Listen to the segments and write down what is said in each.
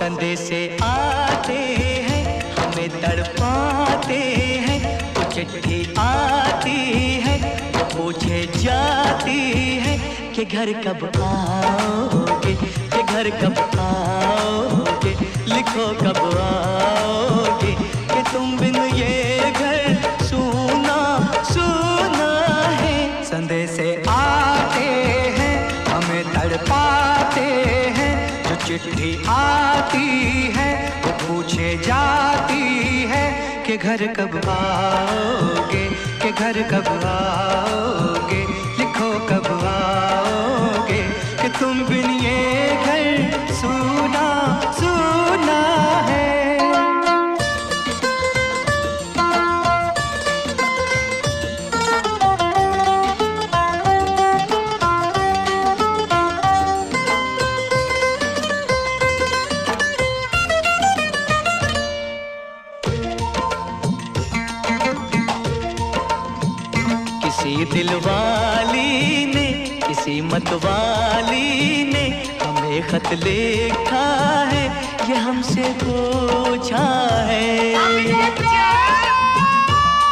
संदेशे आते हैं हमें तड़पाते हैं, वो चिट्ठी आती है वो पूछे जाती है कि घर कब आओगे, कि घर कब आओगे, लिखो कब आओगे, कि तुम बिन ये घर सूना सूना है। संदेशे आते हैं हमें तड़पाते हैं, जो चिट्ठी आती है वो पूछे जाती है कि घर कब आओगे, कि घर कब आओगे, लिखो कब आओगे, कि तुम बिन ये घर सूना सूना है। किसी दिलवाली ने किसी मतवाली ने हमें खत लिखा है, ये हमसे पूछा है।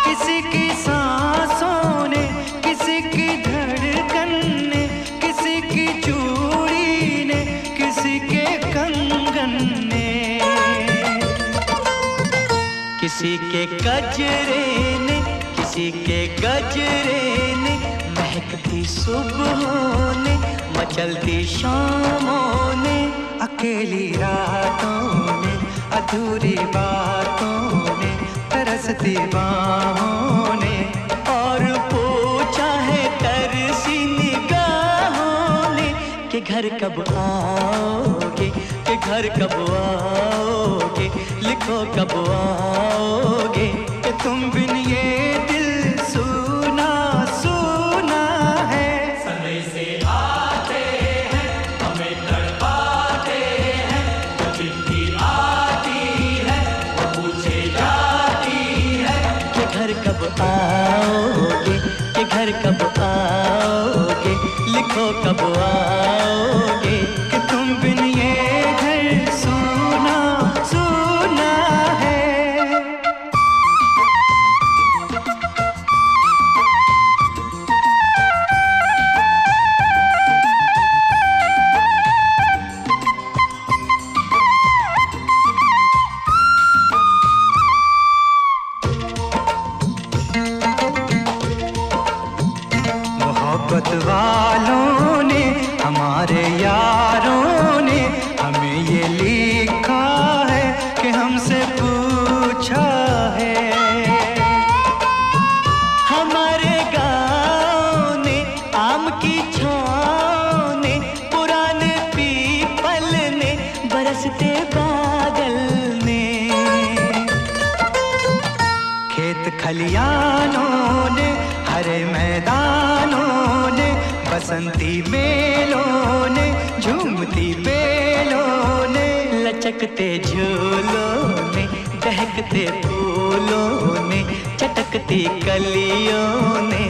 किसी की सांसों ने, किसी की धड़कन ने, किसी की चूड़ी ने, किसी के कंगन ने, किसी के गजरे ने, किसी के गजरे ने, महकती सुबहों ने, मचलती शामों ने, अकेली रातों ने, अधूरी बातों ने, तरसती बाहों ने, और पूछा है तरसी निगाहों ने कि घर कब आओगे, कि घर कब आओगे, लिखो कब आओगे, कि तुम बिन ये दिल सूना सूना है। संदेशे आते हैं हमें तड़पाते हैं, जो चिट्ठी आती है वो पूछे जाती है कि घर कब आओगे, कि घर कब आओगे, लिखो कब आओगे, कि तुम बिन ये घर सूना सूना है। मोहब्बत वालों ने, हमारे यारों ने हमें ये लिखा है कि हमसे पूछा है। हमारे गाँव ने, आम की छाँव ने, पुराने पीपल ने, बरसते बादल ने, खेत खलियानों ने, हरे मैदानों ने, बसंती मेलों ने, झूमती बेलों ने, लचकते झूलों ने, दहकते फूलों ने, चटकती कलियों ने,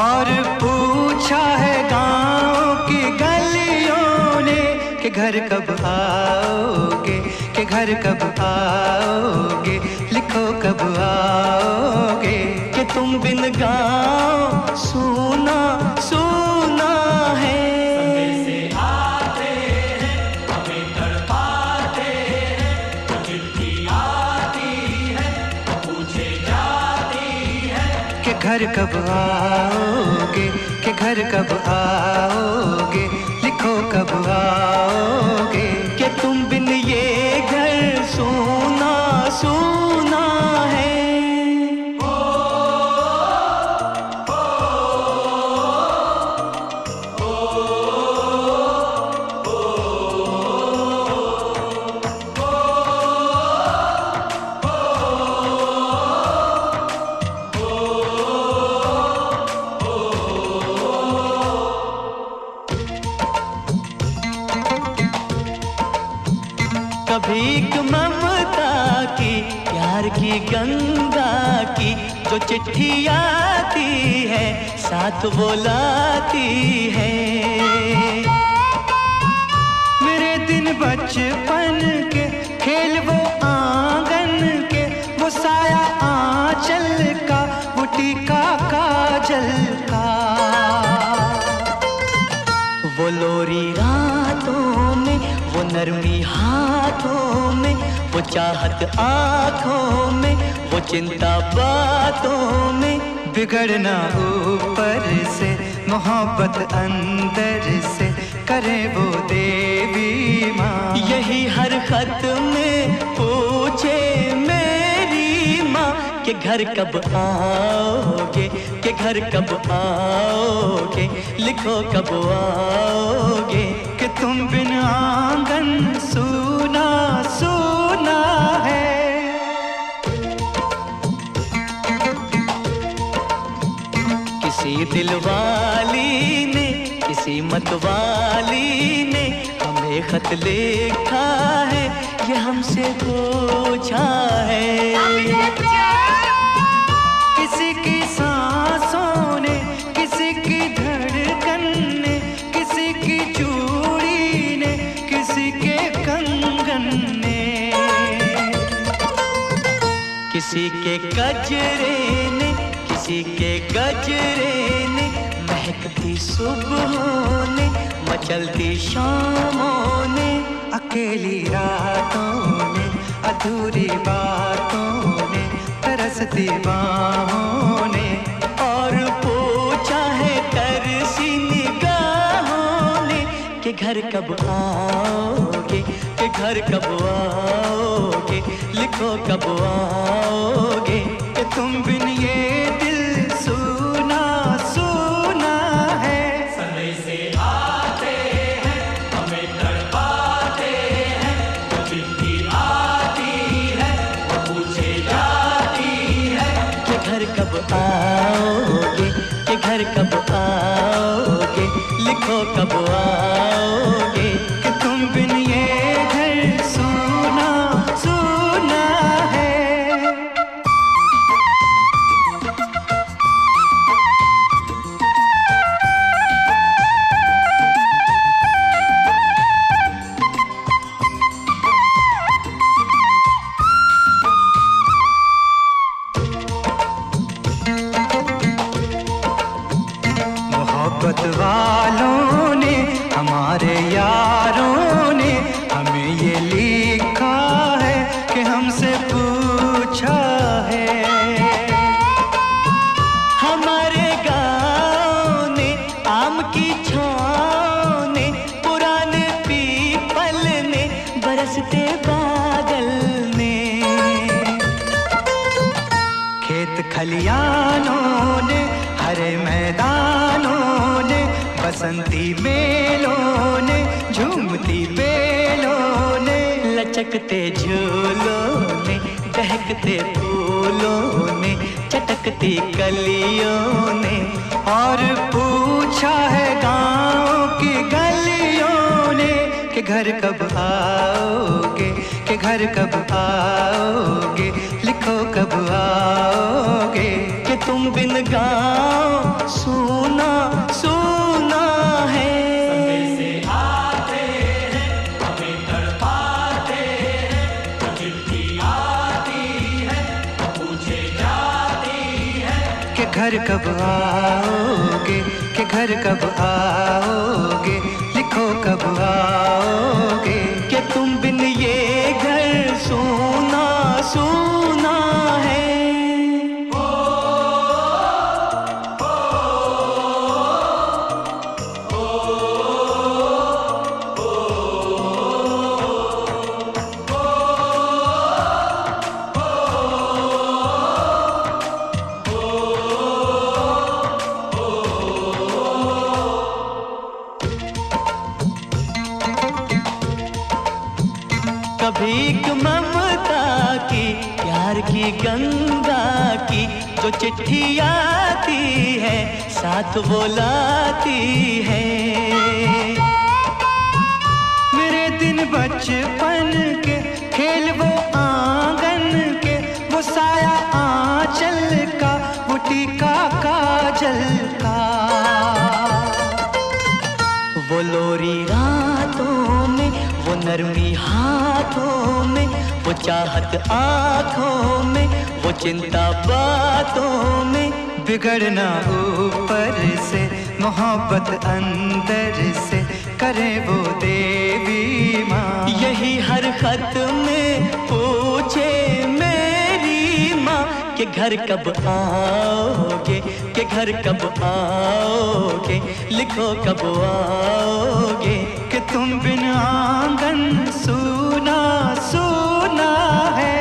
और पूछा है गाँव की गलियों ने कि घर कब आओगे, कि घर कब आओगे, लिखो कब आओगे, कि तुम बिन गाँव सूना सूना है। संदेशे आते हैं हमें तड़पाते हैं, जो चिट्ठी आती है वो पूछे जाती है कि घर कब आओगे, कि घर कब आओगे, लिखो कब आओगे, कि तुम बिन ये घर सूना सूना है। कभी एक ममता की, प्यार की गंगा की, जो चिट्ठी आती है साथ वो लाती है। मेरे दिन बचपन के खेल वो आंगन के, वो साया आंचल का, वो टीका काजल का। वो लोरी रातों में, वो नरमी हाथों में, वो चाहत आँखों में, वो चिंता बातों में। बिगड़ना ऊपर से, मोहब्बत अंदर से, करे वो देवी माँ। यही हर खत में पूछे मेरी माँ कि घर कब आओगे, कि घर कब आओगे, लिखो कब आओगे। कि तुम बिन आंगन सूना सूना है। किसी दिलवाली ने, किसी मतवाली ने हमें खत लिखा है, ये हमसे पूछा है। किसी की सांसों ने, किसी की धड़कन ने, किसी की चूड़ी ने, किसी के कंगन ने, किसी के गजरे ने, किसी के गजरे ने, महकती सुबहों ने, मचलती शामों ने, अकेली रातों ने, अधूरी बातों ने, तरसती बाहों ने, और पूछा है तरसी निगाहों ने कि घर कब आओगे, कि घर कब आओगे, लिखो कब आओगे। कि तुम बिन ये दिल सूना सूना है। संदेशे आते हैं, हमें तड़पाते हैं, वो चिट्ठी आती है, वो पूछे जाती है कि घर कब आओगे, कि घर कब आओगे, लिखो कब आओगे। कि तुम बिन ये घर सूना सूना है। मोहब्बत वालों ने, हमारे यारों ने हमें ये लिखा है कि हमसे पूछा है। हमारे गाँव ने, आम की छाँव ने, पुराने पीपल ने, बरसते बादल ने, खेत खलियानों ने, हरे मैदानों ने, बसंती मेलों ने, झूमती बेलों ने, लचकते झूलों ने, दहकते फूलों ने, चटकती कलियों ने, और पूछा है गाँव की गलियों ने कि घर कब आओगे, कि घर कब आओगे, लिखो कब आओगे। कि तुम बिन गाँव सूना सूना है। संदेशे आते हैं, हमें तड़पाते हैं, वो चिट्ठी आती है, वो पूछे जाती है कि घर कब आओगे, कि घर कब आओगे, लिखो कब आओगे। कि तुम बिन ये घर सूना सूना है। कभी एक ममता की, प्यार की गंगा की, जो चिट्ठी आती है साथ वो लाती है। मेरे दिन बचपन के खेल वो आंगन के, वो साया आंचल का, वो टीका काजल का। वो लोरी रातों में, वो नरमी हाथों में, वो चाहत आँखों में, वो चिंता बातों में। बिगड़ना ऊपर से, मोहब्बत अंदर से, करे वो देवी माँ। यही हर खत में पूछे मेरी माँ कि घर कब आओगे, कि घर कब आओगे, लिखो कब आओगे। कि तुम बिन आंगन सूना सूना है।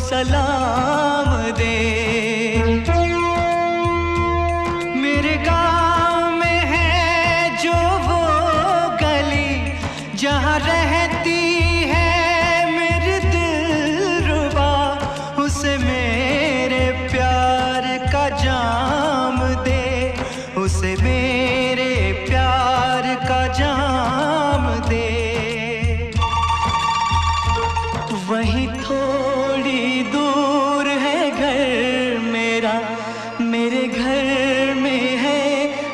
सलाम दे। मेरे गांव में है जो वो गली, जहाँ रहती है मेरी दिलरुबा, उसे मेरे प्यार का जाम दे, उसे मेरे प्यार का जाम दे। वहीं थोड़ी दूर है घर मेरा, मेरे घर में है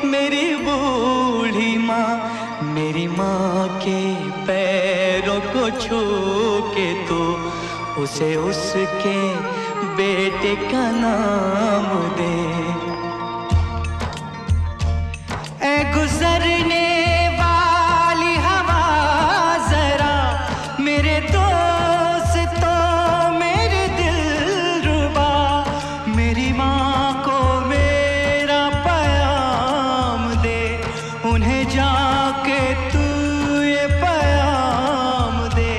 मेरी बूढ़ी माँ। मेरी माँ के पैरों को छू के तो उसे उसके बेटे का नाम दे। ऐ गुजरने वाली हवा जरा मेरे दोस्तों, मेरे दिलरुबा, मेरी माँ को मेरा पैगाम दे, उन्हें जाके तू ये पैगाम दे।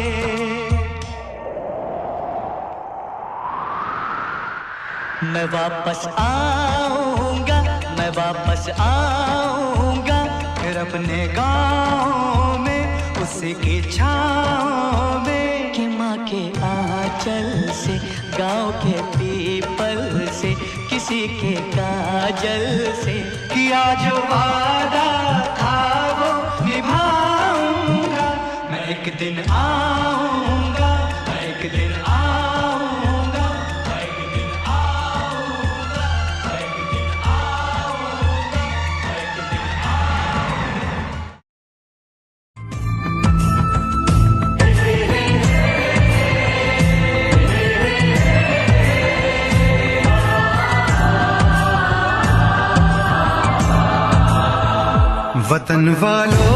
मैं वापस आऊंगा, मैं वापस आऊंगा, फिर अपने गाँव में उसकी छाँव में। कि माँ के आंचल से, गांव के पीपल से, किसी के काजल से किया जो वादा था वो निभाऊंगा। मैं एक दिन आऊंगा, मैं एक दिन आऊंगा, मैं एक दिन आऊंगा, मैं एक दिन आऊंगा, मैं एक दिन वतन वालों,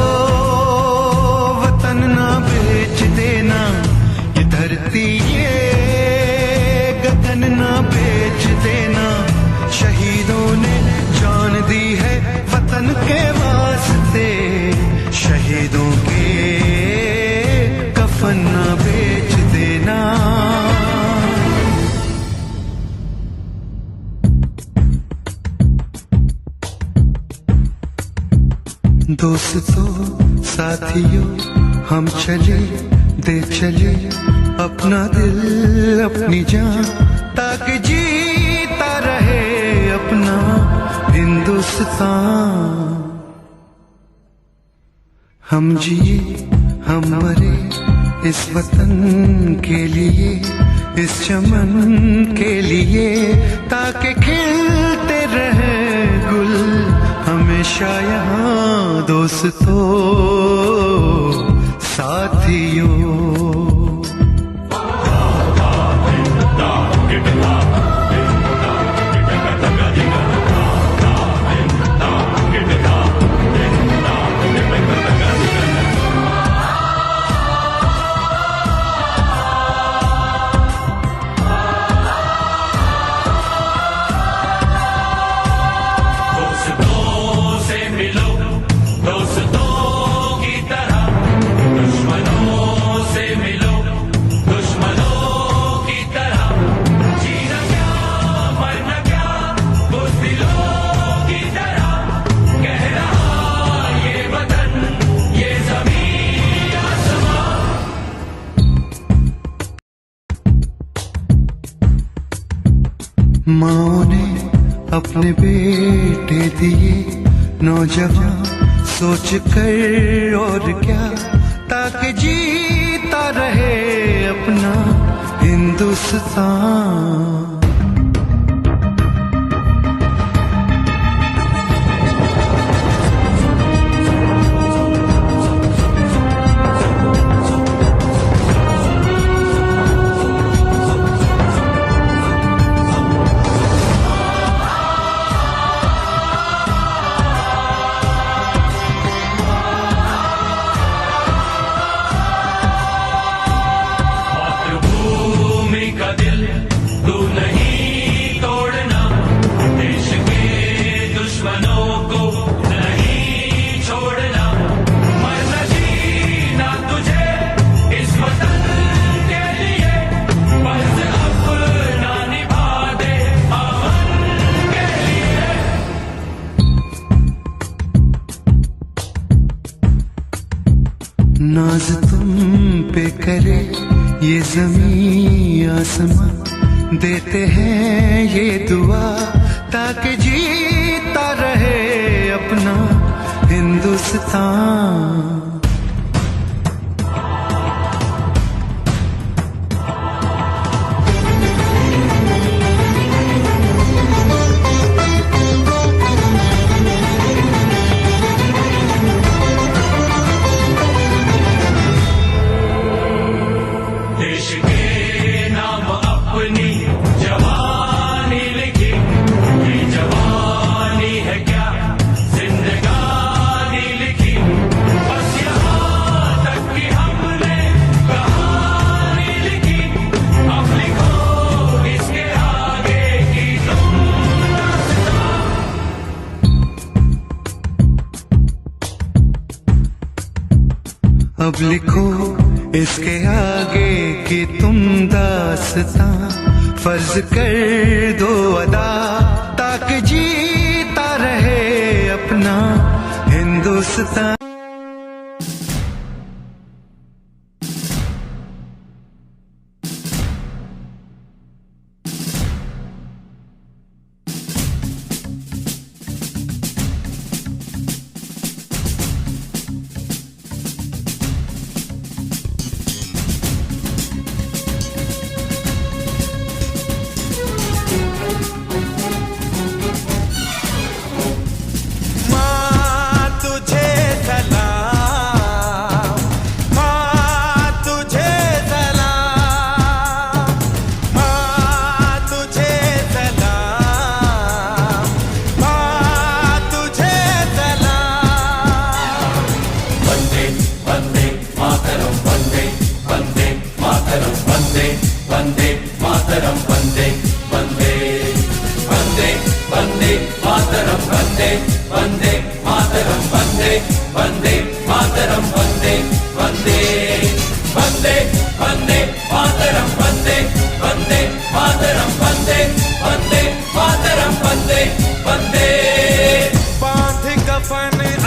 वतन ना बेच देना, ये धरती ये गगन ना बेच देना। शहीदों ने जान दी है वतन के वास्ते, शहीदों के कफन ना बेच देना। दोस्तों साथियों हम चले, दे चले अपना दिल अपनी जान, ताकि जीता रहे अपना हिंदुस्तान। हम जिए हम मरे इस वतन के लिए, इस चमन के लिए, ताकि खिलते रहे गुल हमेशा यहाँ। दोस्तों साथियों, माँ ने अपने बेटे दिए नौजवान सोच कर और क्या, ताकि जीता रहे अपना हिंदुस्तान। नाज तुम पे करे ये ज़मीं आसमां, देते हैं ये दुआ ताकि जीता रहे अपना हिंदुस्तान। अब लिखो इसके आगे कि तुम दास्तां, फर्ज कर दो अदा ताकि जीता रहे अपना हिंदुस्तान।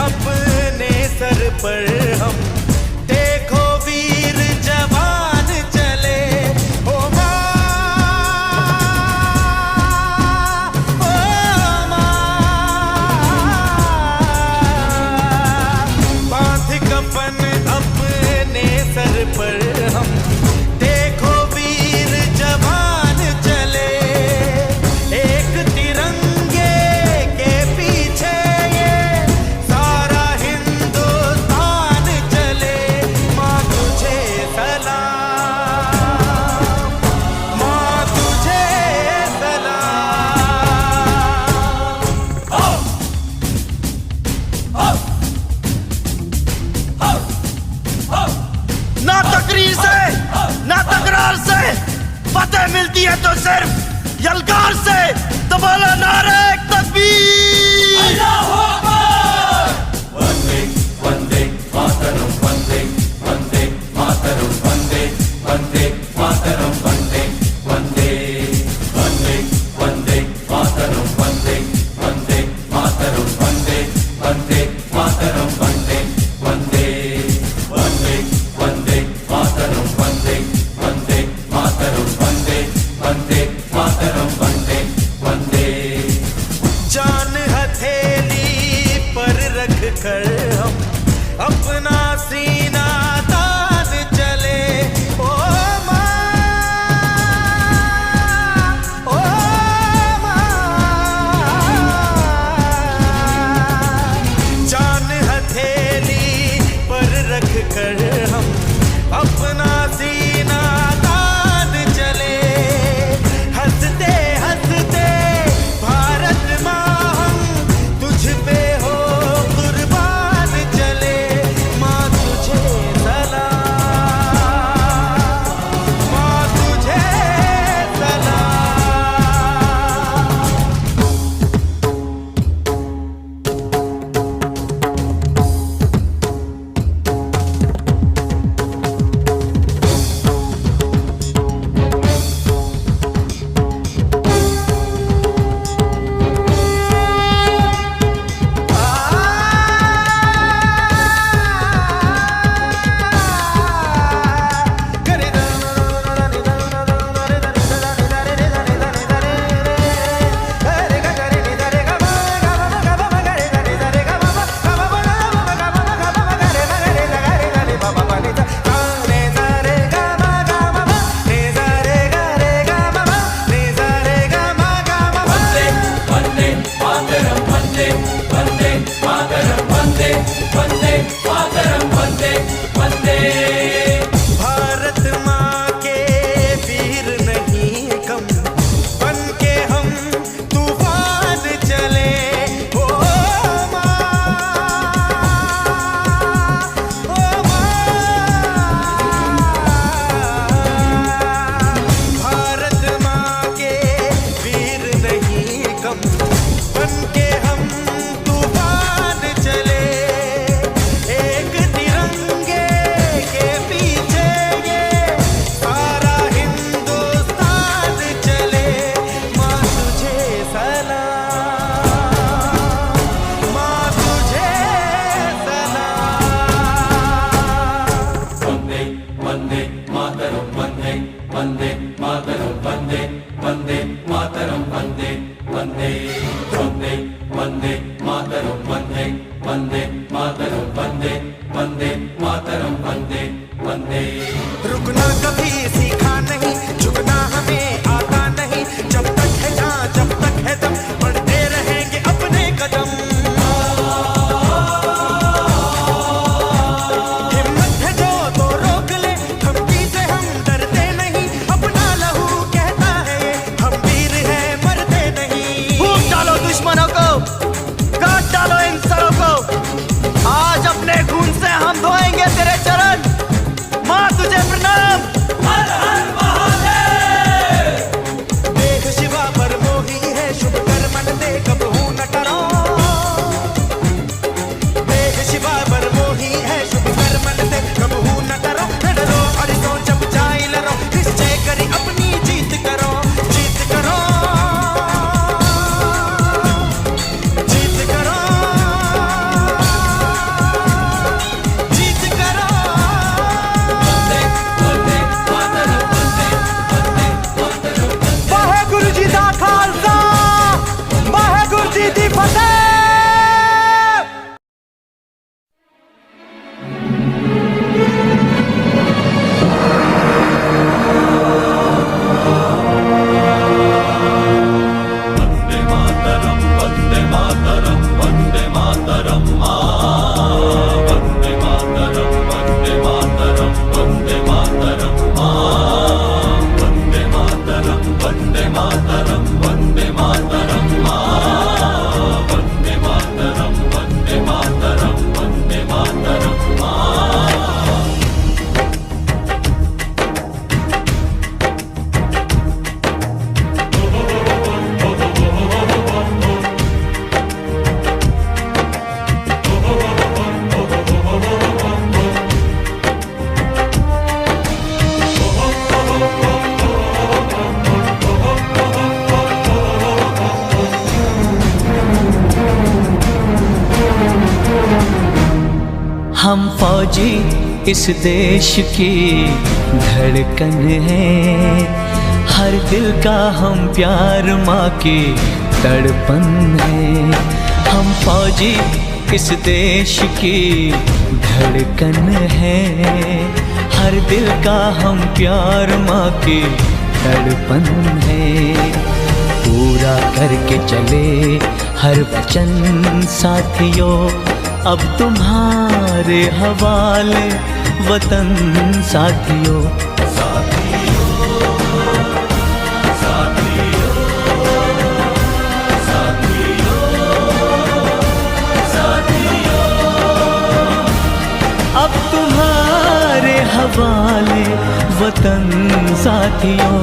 अपने सर पर हम कर हम अपना सीना तान चले। ओ माँ, ओ माँ, जान हथेली पर रख कर हम अपना सीना तान चले। हंसते हंसते भारत माँ हम तुझ पे हो कुर्बान चले। माँ तुझे सलाम, माँ तुझे भारत माँ के वीर नहीं कम, बन के हम तूफान चले। ओ माँ, ओ माँ, भारत माँ के वीर नहीं कम, बन के हम तूफान चले। एक तिरंगे के पीछे ये सारा हिंदुस्तान चले। माँ तुझे सलाम, माँ तुझे सलाम। वंदे मातरम, वंदे वंदे मातरम, वंदे वंदे मातरम, वंदे वंदे वंदे वंदे मातरम, वंदे वंदे मातरम, वंदे वंदे मातरम, वंदे वंदे। रुकना कभी सीखा नहीं, झुकना हमें आता नहीं। जब तक है जहाँ, जब तक है दम, बढ़ते रहेंगे अपने कदम। हिम्मत है जो तो रोक ले, धमकी से हम डरते नहीं। अपना लहू कहता है ये, हम वीर हैं मरते नहीं। फूंक डालो दुश्मनों को, काट डालो इन सरों को। आज अपने खून से हम धोएंगे तेरे चरण। माँ तुझे प्रणाम। हर हर महादेव। देख शिवा पर मोही है, शुभ कर मन दे कबहू न डरो। देख शिवा पर मोही है, शुभ कर मन दे कबहू न डरो। न डरो और तो जब जाए लड़ो, निश्चय करी अपनी जीत करो। जीत करो, जीत करो, जीत करो। वंदे वंदे मातरम, वंदे वंदे मातरम, वाहेगुरु जी दा खालसा, वाहेगुरु जी दी फतेह। वंदे मातरम, वंदे मातरम, वंदे मातरम माँ। वंदे मातरम, वंदे मातरम, वंदे मातरम माँ। वंदे मातरम, वंदे मातरम, वंदे मातरम माँ। वंदे मातरम, वंदे मातरम, वंदे मातरम माँ। हम फौजी इस देश की धड़कन है, हर दिल का हम प्यार माँ की तड़पन है। हम फौजी इस देश की धड़कन है, हर दिल का हम प्यार माँ की तड़पन है। पूरा करके चले हर वचन साथियों, अब तुम्हारे हवाले वतन साथियों। अब तुम्हारे हवाले वतन साथियों।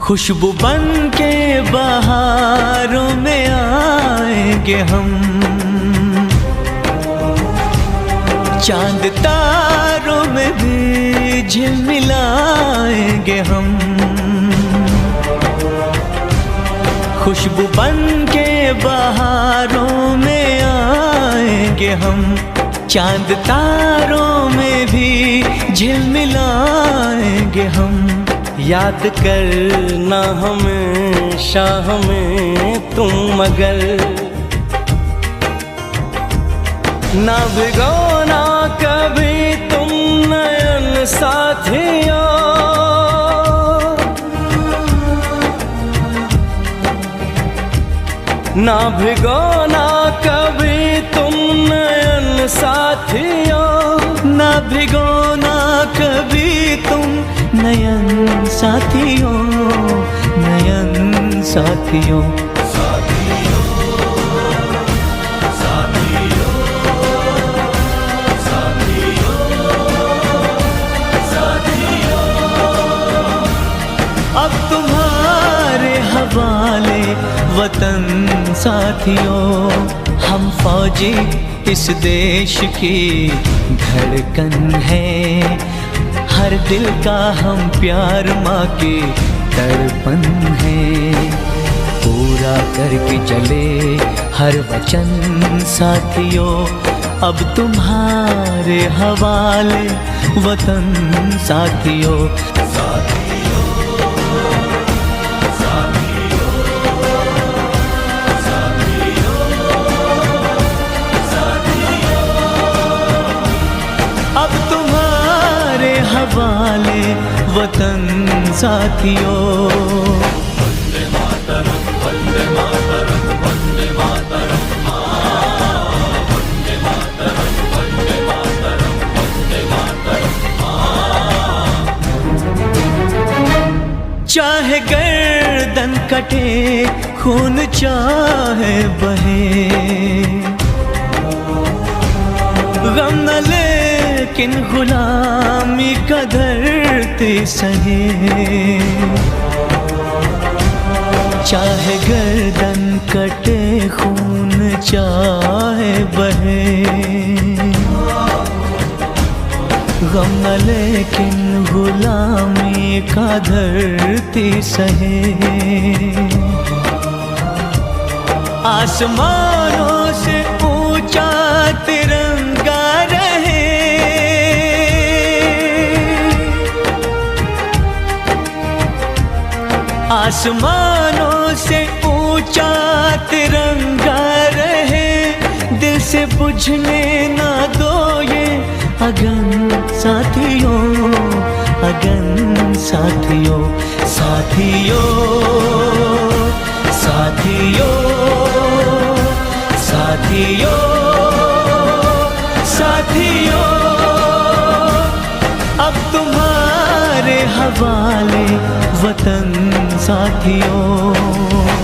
खुशबू बन के बहारों में आएंगे हम, चांद तारों में भी झिलमिलाएंगे हम। खुशबू बन के बहारों में आएंगे हम, चांद तारों में भी झिलमिलाएंगे हम। याद करना हमेशा हमें तुम, मगर ना भिगोना कभी तुम नयन साथियों। ना भिगोना कभी तुम नयन साथियों। ना भिगोना कभी तुम नयन साथियों, नयन साथियों। अब तुम्हारे हवाले वतन साथियों। हम फौजी इस देश की धड़कन है, हर दिल का हम प्यार माँ की तड़पन है। पूरा करके चले हर वचन साथियों, अब तुम्हारे हवाले वतन साथियों। अब तुम्हारे हवाले वतन साथियों। वंदे मातरम, वंदे मातरम, वंदे मातरम, वंदे मातरम, वंदे मातरम, वंदे मातरम। चाहे गर्दन कटे, खून चाहे बहे, गम न लेकिन गुलामी का धरती सहे। चाहे गर्दन कटे, खून चाहे बहे, गम न लेकिन गुलामी का धरती सहे। आसमानों से ऊंचा तिरंगा रहे, आसमानों से ऊंचा तिरंगा रहे। दिल से बुझने ना दो ये अगन साथियों, अगन साथियों, साथियों, साथियों, साथियों, साथियों। अब तुम्हारे हवाले वतन साथियों।